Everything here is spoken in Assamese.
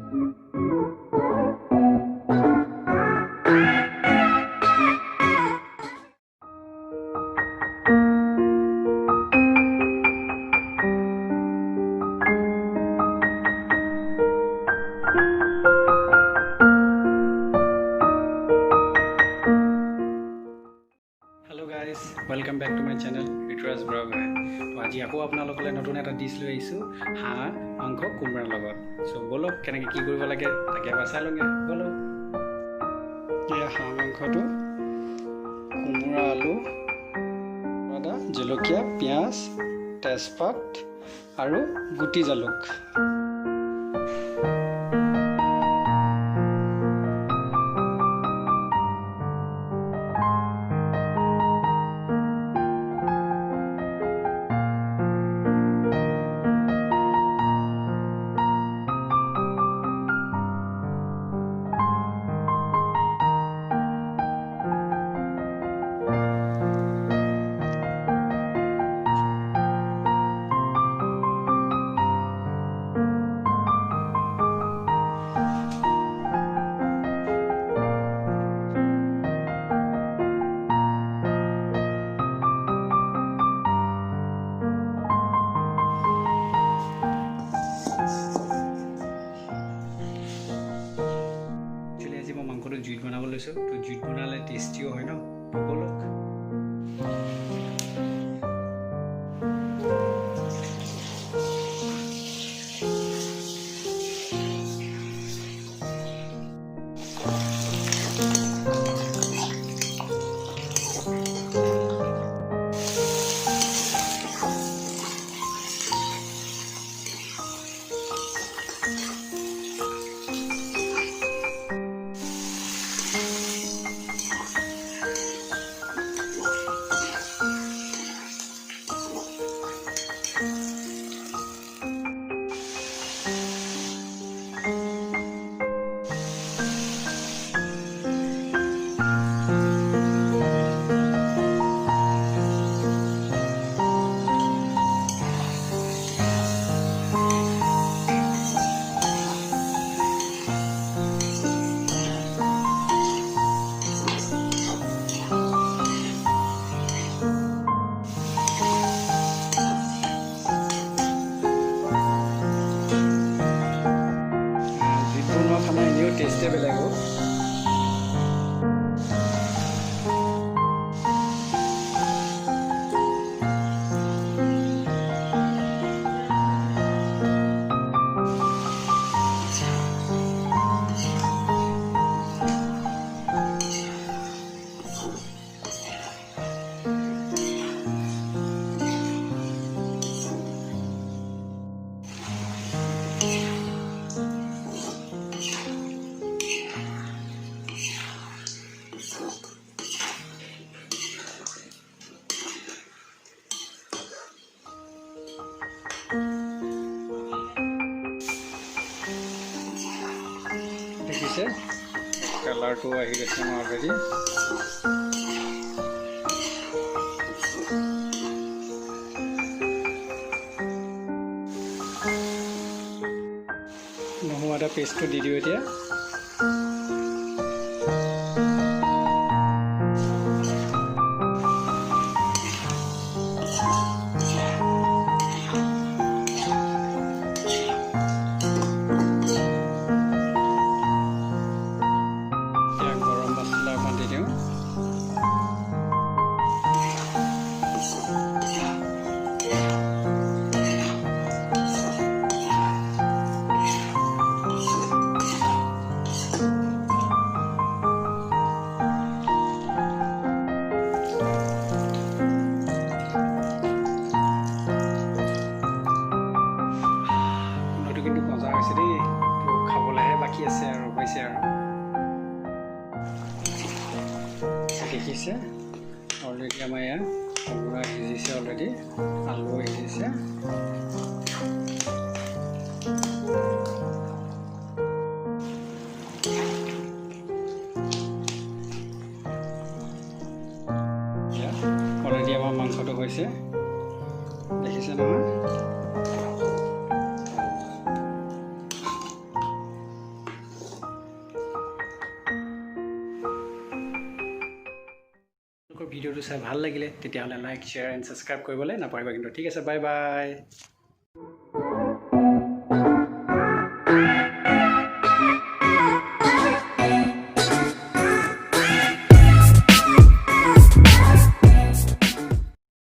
Welcome back to my channel Rituraj blog है। तो आज আকৌ আপোনালোকলৈ নতুন এটা ডিশ লৈ আহিছোঁ, হাঁহ মাংস কোমোৰাৰ লগত। সো বলক কেনেকৈ কি কৰিব লাগে তাকে এবাৰ চাই লওঁগে। বলক, এয়া হাঁহ মাংসটো, কোমোৰা, আলু, আদা, জলকীয়া, পিঁয়াজ, তেজপাত আৰু গুটি জালুক। মাংসটো জুইত বনাব লৈছোঁ, তো জুইত বনালে টেষ্টিও হয় ন। তো বলক, টেষ্টে বেলেগ হ'ব। দেখিছে কালাৰটো আহি গৈছে মোৰ অলৰেডি। নহৰু আদা পেষ্টটো দি দিওঁ এতিয়া। কিন্তু মজা হৈছে দেই, তো খাবলৈহে বাকী আছে আৰু হৈছে আৰু। দেখিছে অলৰেডি আমাৰ ইয়াত কোমোৰা সিজিছে, অলৰেডি আলু সিজিছে। অলৰেডি আমাৰ মাংসটো হৈছে, দেখিছে নহয়। ভিডিঅ'টো চাই ভাল লাগিলে তেতিয়াহ'লে লাইক শ্বেয়াৰ এণ্ড ছাবস্ক্ৰাইব কৰিবলৈ নাপাহৰিবা কিন্তু ঠিক আছে বাই বাই